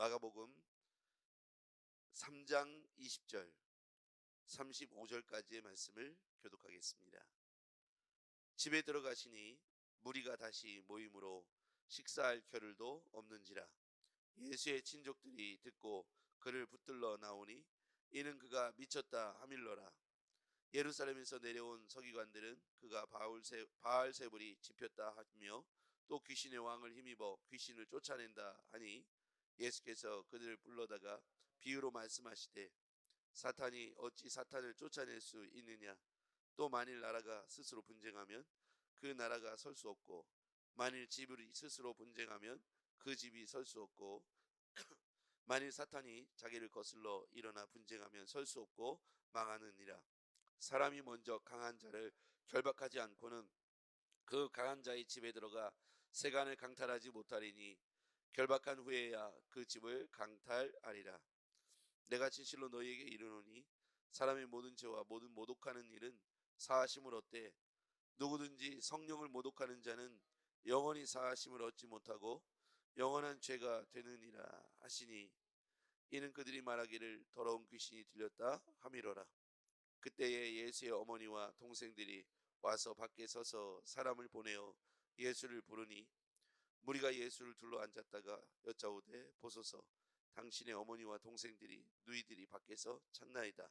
마가복음 3장 20절 35절까지의 말씀을 교독하겠습니다. 집에 들어가시니 무리가 다시 모임으로 식사할 겨를도 없는지라. 예수의 친족들이 듣고 그를 붙들러 나오니 이는 그가 미쳤다 하밀러라. 예루살렘에서 내려온 서기관들은 그가 바알세불이 집혔다 하며 또 귀신의 왕을 힘입어 귀신을 쫓아낸다 하니 예수께서 그들을 불러다가 비유로 말씀하시되 사탄이 어찌 사탄을 쫓아낼 수 있느냐. 또 만일 나라가 스스로 분쟁하면 그 나라가 설 수 없고 만일 집이 스스로 분쟁하면 그 집이 설 수 없고 만일 사탄이 자기를 거슬러 일어나 분쟁하면 설 수 없고 망하느니라. 사람이 먼저 강한 자를 결박하지 않고는 그 강한 자의 집에 들어가 세간을 강탈하지 못하리니 결박한 후에야 그 집을 강탈하리라. 내가 진실로 너희에게 이르노니 사람의 모든 죄와 모든 모독하는 일은 사하심을 얻되 누구든지 성령을 모독하는 자는 영원히 사하심을 얻지 못하고 영원한 죄가 되느니라 하시니 이는 그들이 말하기를 더러운 귀신이 들렸다 하미로라. 그때에 예수의 어머니와 동생들이 와서 밖에 서서 사람을 보내어 예수를 부르니 무리가 예수를 둘러 앉았다가 여짜오되 보소서 당신의 어머니와 동생들이 누이들이 밖에서 찾나이다.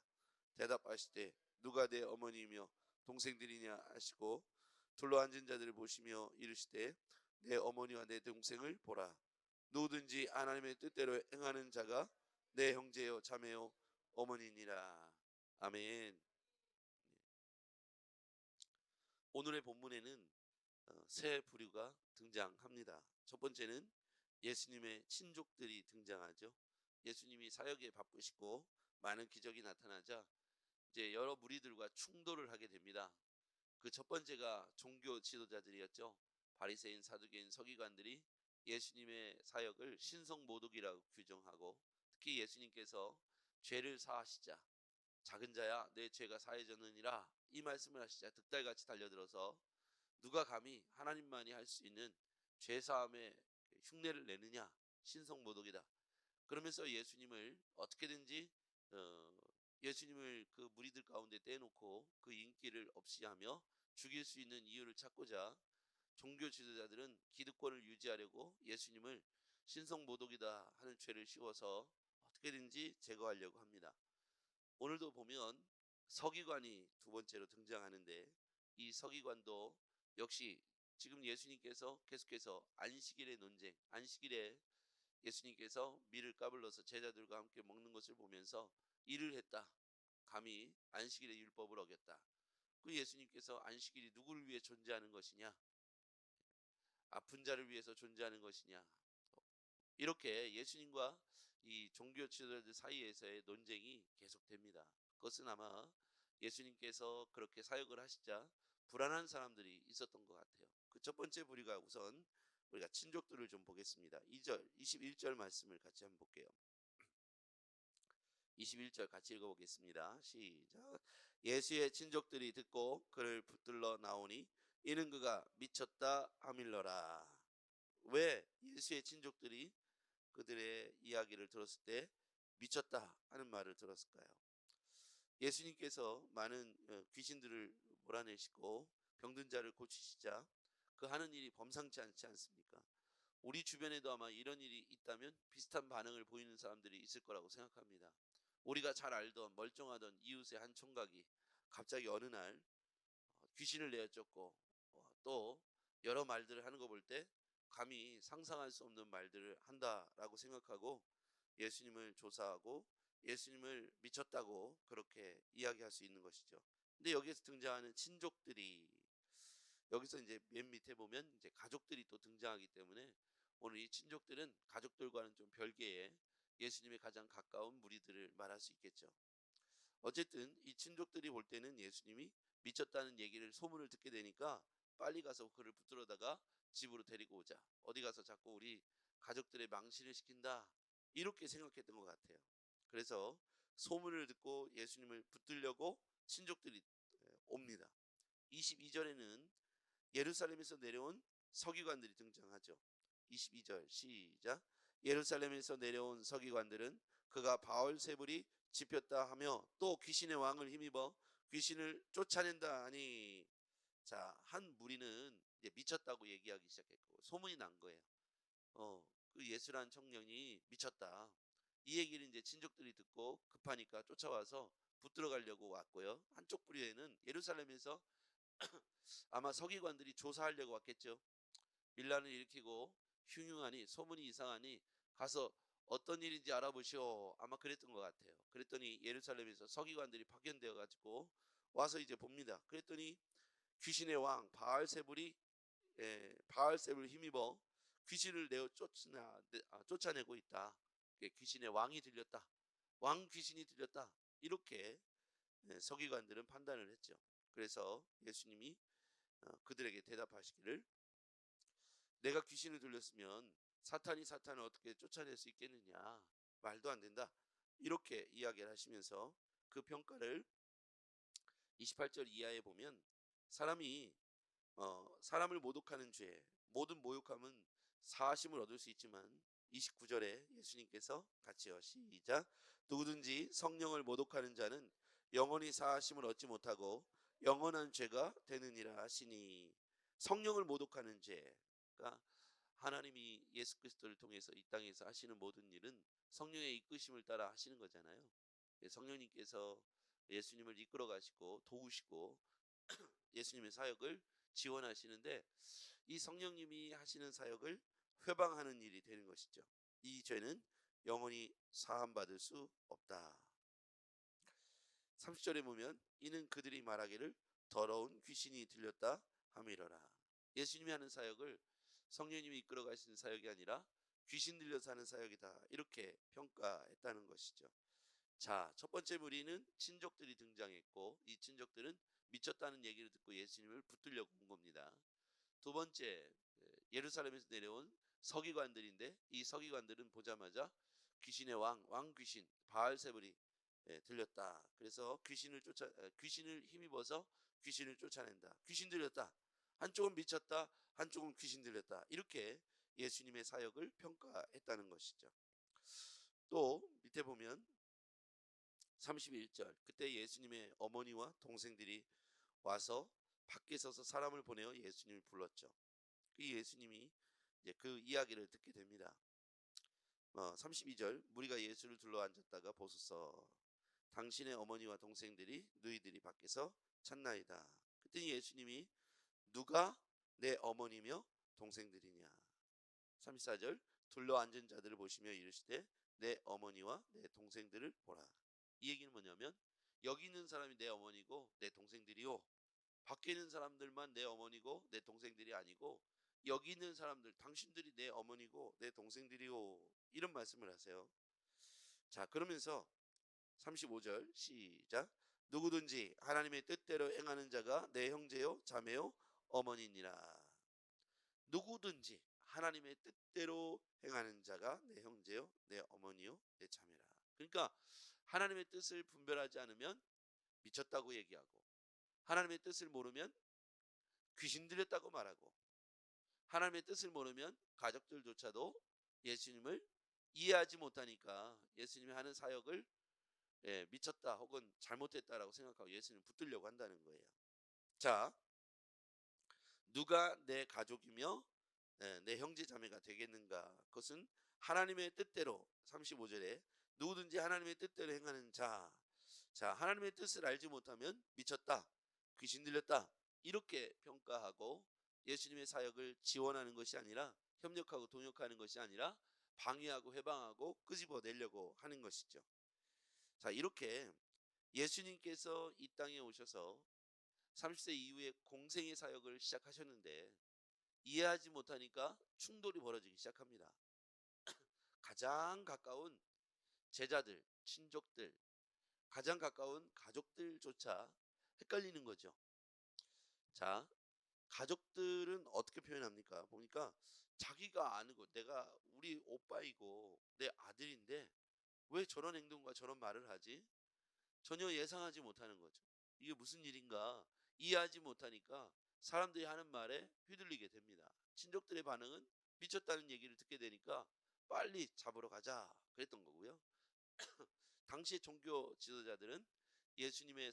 대답하시되 누가 내 어머니이며 동생들이냐 하시고 둘러 앉은 자들을 보시며 이르시되 내 어머니와 내 동생을 보라. 누구든지 하나님의 뜻대로 행하는 자가 내 형제요 자매요 어머니니라. 아멘. 오늘의 본문에는 세 부류가 등장합니다. 첫 번째는 예수님의 친족들이 등장하죠. 예수님이 사역에 바쁘시고 많은 기적이 나타나자 이제 여러 무리들과 충돌을 하게 됩니다. 그 첫 번째가 종교 지도자들이었죠. 바리새인, 사두개인, 서기관들이 예수님의 사역을 신성모독이라고 규정하고 특히 예수님께서 죄를 사하시자 작은 자야 내 죄가 사해졌느니라 이 말씀을 하시자 득달같이 달려들어서 누가 감히 하나님만이 할 수 있는 죄사함의 흉내를 내느냐, 신성모독이다. 그러면서 예수님을 어떻게든지 예수님을 그 무리들 가운데 떼놓고 그 인기를 없이 하며 죽일 수 있는 이유를 찾고자 종교 지도자들은 기득권을 유지하려고 예수님을 신성모독이다 하는 죄를 씌워서 어떻게든지 제거하려고 합니다. 오늘도 보면 서기관이 두 번째로 등장하는데 이 서기관도 역시 지금 예수님께서 계속해서 안식일의 논쟁, 안식일에 예수님께서 밀을 까불러서 제자들과 함께 먹는 것을 보면서 일을 했다. 감히 안식일의 율법을 어겼다. 그 예수님께서 안식일이 누구를 위해 존재하는 것이냐? 아픈 자를 위해서 존재하는 것이냐? 이렇게 예수님과 이 종교 지도자들 사이에서의 논쟁이 계속됩니다. 그것은 아마 예수님께서 그렇게 사역을 하시자 불안한 사람들이 있었던 것 같아요. 그 첫 번째 부류가 우선 우리가 친족들을 좀 보겠습니다. 2절, 21절 말씀을 같이 한번 볼게요. 21절 같이 읽어보겠습니다. 시작. 예수의 친족들이 듣고 그를 붙들러 나오니 이는 그가 미쳤다 하밀러라. 왜 예수의 친족들이 그들의 이야기를 들었을 때 미쳤다 하는 말을 들었을까요? 예수님께서 많은 귀신들을 몰아내시고 병든 자를 고치시자 그 하는 일이 범상치 않지 않습니까? 우리 주변에도 아마 이런 일이 있다면 비슷한 반응을 보이는 사람들이 있을 거라고 생각합니다. 우리가 잘 알던 멀쩡하던 이웃의 한 총각이 갑자기 어느 날 귀신을 내어쫓고 또 여러 말들을 하는 거 볼 때 감히 상상할 수 없는 말들을 한다라고 생각하고 예수님을 조사하고 예수님을 미쳤다고 그렇게 이야기할 수 있는 것이죠. 근데 여기에서 등장하는 친족들이 여기서 이제 맨 밑에 보면 이제 가족들이 또 등장하기 때문에 오늘 이 친족들은 가족들과는 좀 별개의 예수님의 가장 가까운 무리들을 말할 수 있겠죠. 어쨌든 이 친족들이 볼 때는 예수님이 미쳤다는 얘기를 소문을 듣게 되니까 빨리 가서 그를 붙들어다가 집으로 데리고 오자. 어디 가서 자꾸 우리 가족들의 망신을 시킨다. 이렇게 생각했던 것 같아요. 그래서 소문을 듣고 예수님을 붙들려고 친족들이 옵니다. 22절에는 예루살렘에서 내려온 서기관들이 등장하죠. 22절 시작. 예루살렘에서 내려온 서기관들은 그가 바알세불이 집혔다 하며 또 귀신의 왕을 힘입어 귀신을 쫓아낸다 하니, 자, 한 무리는 이제 미쳤다고 얘기하기 시작했고 소문이 난 거예요. 그 예수란 청년이 미쳤다. 이 얘기를 이제 친족들이 듣고 급하니까 쫓아와서 붙들어 가려고 왔고요. 한쪽 부류에는 예루살렘에서 아마 서기관들이 조사하려고 왔겠죠. 밀란을 일으키고 흉흉하니 소문이 이상하니 가서 어떤 일인지 알아보시오. 아마 그랬던 것 같아요. 그랬더니 예루살렘에서 서기관들이 파견되어 가지고 와서 이제 봅니다. 그랬더니 귀신의 왕 바알세불 힘입어 귀신을 쫓아내고 있다. 귀신의 왕이 들렸다. 왕 귀신이 들렸다. 이렇게 서기관들은 판단을 했죠. 그래서 예수님이 그들에게 대답하시기를, 내가 귀신을 들렸으면 사탄이 사탄을 어떻게 쫓아낼 수 있겠느냐, 말도 안 된다, 이렇게 이야기를 하시면서 그 평가를 28절 이하에 보면 사람을 모독하는 죄, 모든 모욕함은 사하심을 얻을 수 있지만 29절에 예수님께서 같이요, 시작. 누구든지 성령을 모독하는 자는 영원히 사하심을 얻지 못하고 영원한 죄가 되느니라 하시니, 성령을 모독하는 죄, 그러니까 하나님이 예수 그리스도를 통해서 이 땅에서 하시는 모든 일은 성령의 이끄심을 따라 하시는 거잖아요. 성령님께서 예수님을 이끌어 가시고 도우시고 예수님의 사역을 지원하시는데, 이 성령님이 하시는 사역을 회방하는 일이 되는 것이죠. 이 죄는 영원히 사함 받을 수 없다. 30절에 보면 이는 그들이 말하기를 더러운 귀신이 들렸다 함이러라. 예수님이 하는 사역을 성령님이 이끌어 가시는 사역이 아니라 귀신 들려서 하는 사역이다, 이렇게 평가했다는 것이죠. 자, 첫 번째 무리는 친족들이 등장했고 이 친족들은 미쳤다는 얘기를 듣고 예수님을 붙들려고 온 겁니다. 두 번째, 예루살렘에서 내려온 서기관들인데 이 서기관들은 보자마자 귀신의 왕 귀신 바알세불이 들렸다. 그래서 귀신을 힘입어서 귀신을 쫓아낸다. 귀신 들렸다. 한쪽은 미쳤다. 한쪽은 귀신 들렸다. 이렇게 예수님의 사역을 평가했다는 것이죠. 또 밑에 보면 31절, 그때 예수님의 어머니와 동생들이 와서 밖에 서서 사람을 보내어 예수님을 불렀죠. 그 예수님이 이제 그 이야기를 듣게 됩니다. 32절, 무리가 예수를 둘러 앉았다가 보소서, 당신의 어머니와 동생들이 너희들이 밖에서 찾나이다. 그랬더니 예수님이 누가 내 어머니며 동생들이냐. 34절, 둘러 앉은 자들을 보시며 이르시되 내 어머니와 내 동생들을 보라. 이 얘기는 뭐냐면 여기 있는 사람이 내 어머니고 내 동생들이요, 밖에 있는 사람들만 내 어머니고 내 동생들이 아니고 여기 있는 사람들, 당신들이 내 어머니고 내 동생들이요, 이런 말씀을 하세요. 자, 그러면서 35절 시작. 누구든지 하나님의 뜻대로 행하는 자가 내 형제요 자매요 어머니니라. 누구든지 하나님의 뜻대로 행하는 자가 내 형제요 내 어머니요 내 자매라. 그러니까 하나님의 뜻을 분별하지 않으면 미쳤다고 얘기하고, 하나님의 뜻을 모르면 귀신 들렸다고 말하고, 하나님의 뜻을 모르면 가족들조차도 예수님을 이해하지 못하니까 예수님이 하는 사역을 미쳤다 혹은 잘못됐다라고 생각하고 예수님을 붙들려고 한다는 거예요. 자, 누가 내 가족이며 내 형제 자매가 되겠는가? 그것은 하나님의 뜻대로, 35절에 누구든지 하나님의 뜻대로 행하는 자. 자, 하나님의 뜻을 알지 못하면 미쳤다, 귀신 들렸다, 이렇게 평가하고 예수님의 사역을 지원하는 것이 아니라, 협력하고 동역하는 것이 아니라 방해하고 회방하고 끄집어내려고 하는 것이죠. 자, 이렇게 예수님께서 이 땅에 오셔서 30세 이후에 공생의 사역을 시작하셨는데 이해하지 못하니까 충돌이 벌어지기 시작합니다. 가장 가까운 제자들, 친족들, 가장 가까운 가족들조차 헷갈리는 거죠. 자, 가족들은 어떻게 표현합니까? 보니까 자기가 아는 내가 우리 오빠이고 내 아들인데 왜 저런 행동과 저런 말을 하지? 전혀 예상하지 못하는 거죠. 이게 무슨 일인가 이해하지 못하니까 사람들이 하는 말에 휘둘리게 됩니다. 친족들의 반응은 미쳤다는 얘기를 듣게 되니까 빨리 잡으러 가자 그랬던 거고요. 당시의 종교 지도자들은 예수님의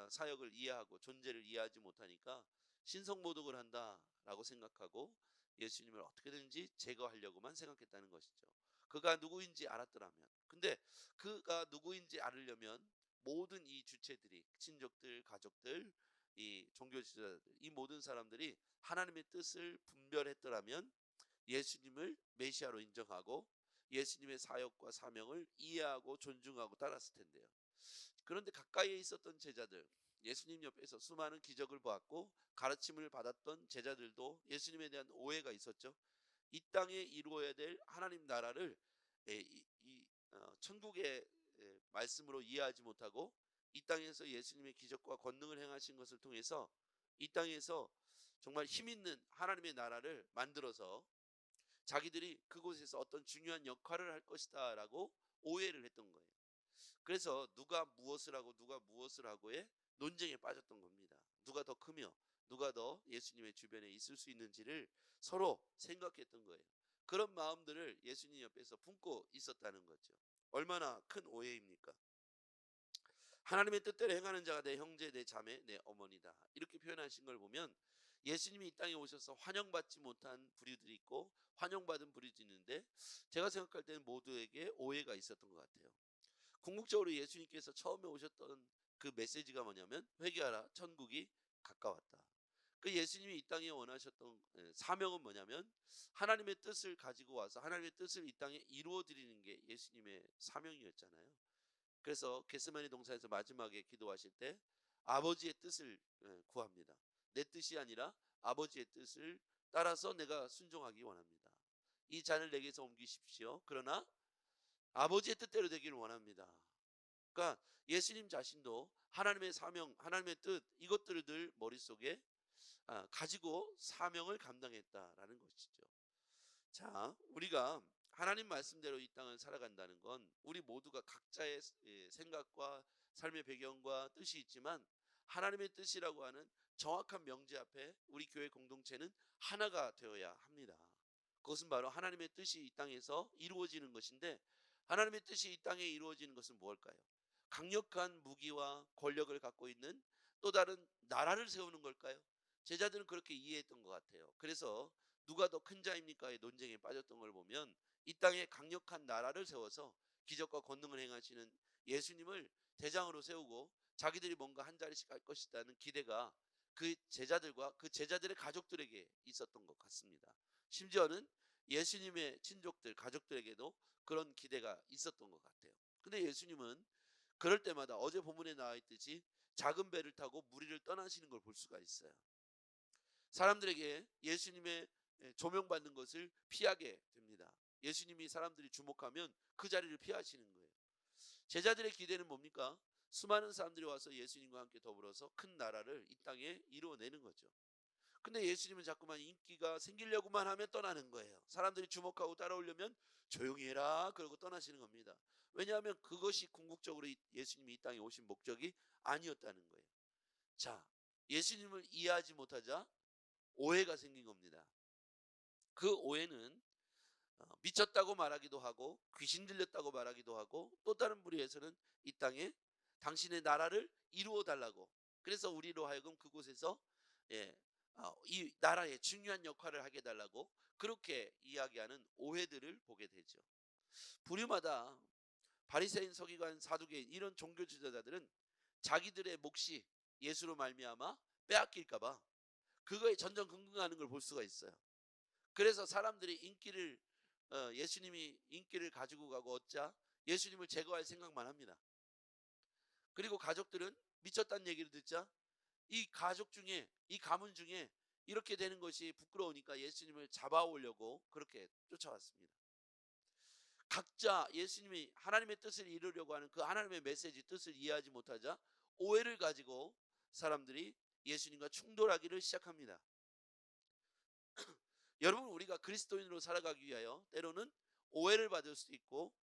사역을 이해하고 존재를 이해하지 못하니까 신성모독을 한다라고 생각하고 예수님을 어떻게든지 제거하려고만 생각했다는 것이죠. 그가 누구인지 알았더라면. 근데 그가 누구인지 알으려면 모든 이 주체들이 친족들, 가족들, 이 종교 지도자들, 이 모든 사람들이 하나님의 뜻을 분별했더라면 예수님을 메시아로 인정하고 예수님의 사역과 사명을 이해하고 존중하고 따랐을 텐데요. 그런데 가까이에 있었던 제자들, 예수님 옆에서 수많은 기적을 보았고 가르침을 받았던 제자들도 예수님에 대한 오해가 있었죠. 이 땅에 이루어야 될 하나님 나라를 천국의 말씀으로 이해하지 못하고 이 땅에서 예수님의 기적과 권능을 행하신 것을 통해서 이 땅에서 정말 힘 있는 하나님의 나라를 만들어서 자기들이 그곳에서 어떤 중요한 역할을 할 것이다 라고 오해를 했던 거예요. 그래서 누가 무엇을 하고 누가 무엇을 하고의 논쟁에 빠졌던 겁니다. 누가 더 크며 누가 더 예수님의 주변에 있을 수 있는지를 서로 생각했던 거예요. 그런 마음들을 예수님 옆에서 품고 있었다는 거죠. 얼마나 큰 오해입니까? 하나님의 뜻대로 행하는 자가 내 형제, 내 자매, 내 어머니다. 이렇게 표현하신 걸 보면 예수님이 이 땅에 오셔서 환영받지 못한 부류들이 있고 환영받은 부류도 있는데 제가 생각할 때는 모두에게 오해가 있었던 것 같아요. 궁극적으로 예수님께서 처음에 오셨던 그 메시지가 뭐냐면 회개하라, 천국이 가까웠다. 그 예수님이 이 땅에 원하셨던 사명은 뭐냐면 하나님의 뜻을 가지고 와서 하나님의 뜻을 이 땅에 이루어 드리는 게 예수님의 사명이었잖아요. 그래서 겟세마네 동산에서 마지막에 기도하실 때 아버지의 뜻을 구합니다. 내 뜻이 아니라 아버지의 뜻을 따라서 내가 순종하기 원합니다. 이 잔을 내게서 옮기십시오. 그러나 아버지의 뜻대로 되기를 원합니다. 그러니까 예수님 자신도 하나님의 사명, 하나님의 뜻 이것들을 늘 머릿속에 가지고 사명을 감당했다라는 것이죠. 자, 우리가 하나님 말씀대로 이 땅을 살아간다는 건 우리 모두가 각자의 생각과 삶의 배경과 뜻이 있지만 하나님의 뜻이라고 하는 정확한 명제 앞에 우리 교회 공동체는 하나가 되어야 합니다. 그것은 바로 하나님의 뜻이 이 땅에서 이루어지는 것인데 하나님의 뜻이 이 땅에 이루어지는 것은 무엇일까요? 강력한 무기와 권력을 갖고 있는 또 다른 나라를 세우는 걸까요? 제자들은 그렇게 이해했던 것 같아요. 그래서 누가 더 큰 자입니까의 논쟁에 빠졌던 걸 보면 이 땅에 강력한 나라를 세워서 기적과 권능을 행하시는 예수님을 대장으로 세우고 자기들이 뭔가 한 자리씩 할 것이라는 기대가 그 제자들과 그 제자들의 가족들에게 있었던 것 같습니다. 심지어는 예수님의 친족들, 가족들에게도 그런 기대가 있었던 것 같아요. 근데 예수님은 그럴 때마다 어제 본문에 나와 있듯이 작은 배를 타고 무리를 떠나시는 걸 볼 수가 있어요. 사람들에게 예수님의 조명받는 것을 피하게 됩니다. 예수님이 사람들이 주목하면 그 자리를 피하시는 거예요. 제자들의 기대는 뭡니까? 수많은 사람들이 와서 예수님과 함께 더불어서 큰 나라를 이 땅에 이루어내는 거죠. 근데 예수님은 자꾸만 인기가 생기려고만 하면 떠나는 거예요. 사람들이 주목하고 따라오려면 조용히 해라 그러고 떠나시는 겁니다. 왜냐하면 그것이 궁극적으로 예수님이 이 땅에 오신 목적이 아니었다는 거예요. 자, 예수님을 이해하지 못하자 오해가 생긴 겁니다. 그 오해는 미쳤다고 말하기도 하고 귀신 들렸다고 말하기도 하고 또 다른 부류에서는 이 땅에 당신의 나라를 이루어 달라고 그래서 우리로 하여금 그곳에서 이 나라의 중요한 역할을 하게 해달라고 그렇게 이야기하는 오해들을 보게 되죠. 부류마다 바리새인, 서기관, 사두개인 이런 종교 지도자들은 자기들의 몫이 예수로 말미암아 빼앗길까봐 그거에 전전긍긍하는 걸 볼 수가 있어요. 그래서 사람들이 예수님이 인기를 가지고 가고 얻자 예수님을 제거할 생각만 합니다. 그리고 가족들은 미쳤다는 얘기를 듣자 이 가족 중에 이 가문 중에 이렇게 되는 것이 부끄러우니까 예수님을 잡아오려고 그렇게 쫓아왔습니다. 각자 예수님이 하나님의 뜻을 이루려고 하는 그 하나님의 메시지 뜻을 이해하지 못하자 오해를 가지고 사람들이 예수님과 충돌하기를 시작합니다. 여러분 우리가 그리스도인으로 살아가기 위하여 때로는 오해를 받을 수도 있고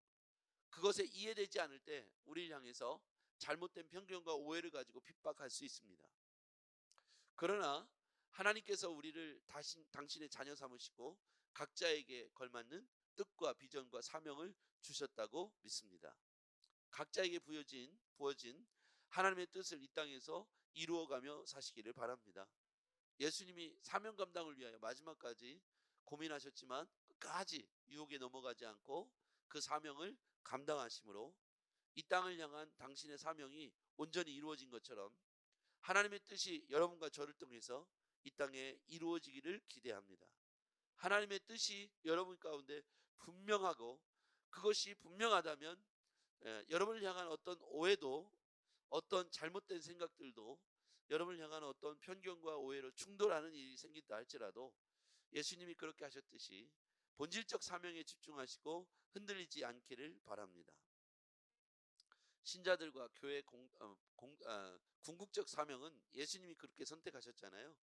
그것에 이해되지 않을 때 우리를 향해서 잘못된 편견과 오해를 가지고 핍박할 수 있습니다. 그러나 하나님께서 우리를 당신의 자녀 삼으시고 각자에게 걸맞는 뜻과 비전과 사명을 주셨다고 믿습니다. 각자에게 부어진 하나님의 뜻을 이 땅에서 이루어가며 사시기를 바랍니다. 예수님이 사명 감당을 위하여 마지막까지 고민하셨지만 끝까지 유혹에 넘어가지 않고 그 사명을 감당하심으로 이 땅을 향한 당신의 사명이 온전히 이루어진 것처럼 하나님의 뜻이 여러분과 저를 통해서 이 땅에 이루어지기를 기대합니다. 하나님의 뜻이 여러분 가운데 분명하고 그것이 분명하다면 여러분을 향한 어떤 오해도 어떤 잘못된 생각들도 여러분을 향한 어떤 편견과 오해로 충돌하는 일이 생긴다 할지라도 예수님이 그렇게 하셨듯이 본질적 사명에 집중하시고 흔들리지 않기를 바랍니다. 신자들과 교회 궁극적 사명은 예수님이 그렇게 선택하셨잖아요.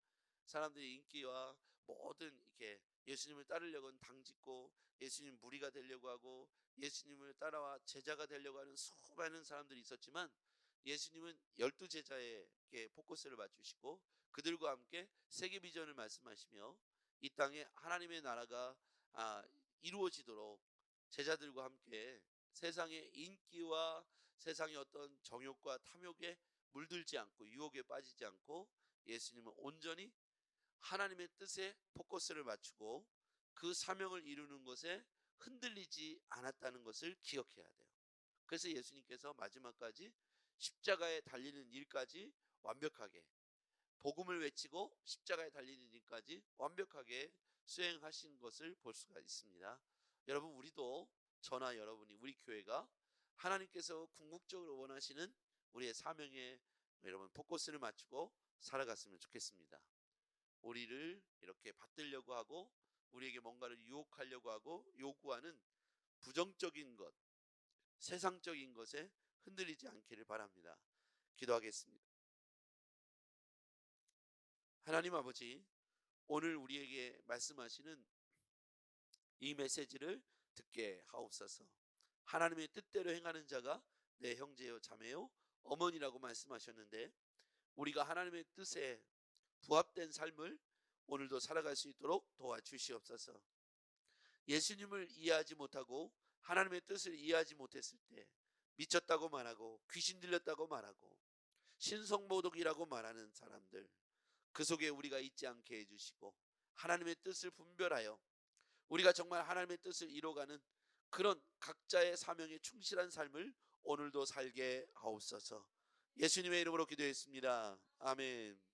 사람들이 인기와 모든 이렇게 예수님을 따르려고 하는 당짓고 예수님 무리가 되려고 하고 예수님을 따라와 제자가 되려고 하는 수많은 사람들이 있었지만 예수님은 12제자에게 포커스를 맞추시고 그들과 함께 세계 비전을 말씀하시며 이 땅에 하나님의 나라가 이루어지도록 제자들과 함께 세상의 인기와 세상의 어떤 정욕과 탐욕에 물들지 않고 유혹에 빠지지 않고 예수님은 온전히 하나님의 뜻에 포커스를 맞추고 그 사명을 이루는 것에 흔들리지 않았다는 것을 기억해야 돼요. 그래서 예수님께서 마지막까지 십자가에 달리는 일까지 완벽하게 복음을 외치고 십자가에 달리는 일까지 완벽하게 수행하신 것을 볼 수가 있습니다. 여러분, 우리도 저나 여러분이 우리 교회가 하나님께서 궁극적으로 원하시는 우리의 사명에 여러분 포커스를 맞추고 살아갔으면 좋겠습니다. 우리를 이렇게 받들려고 하고 우리에게 뭔가를 유혹하려고 하고 요구하는 부정적인 것, 세상적인 것에 흔들리지 않기를 바랍니다. 기도하겠습니다. 하나님 아버지, 오늘 우리에게 말씀하시는 이 메시지를 듣게 하옵소서. 하나님의 뜻대로 행하는 자가 내 형제요 자매요 어머니라고 말씀하셨는데 우리가 하나님의 뜻에 부합된 삶을 오늘도 살아갈 수 있도록 도와주시옵소서. 예수님을 이해하지 못하고 하나님의 뜻을 이해하지 못했을 때 미쳤다고 말하고 귀신 들렸다고 말하고 신성모독이라고 말하는 사람들, 그 속에 우리가 있지 않게 해주시고 하나님의 뜻을 분별하여 우리가 정말 하나님의 뜻을 이뤄가는 그런 각자의 사명에 충실한 삶을 오늘도 살게 하옵소서. 예수님의 이름으로 기도했습니다. 아멘.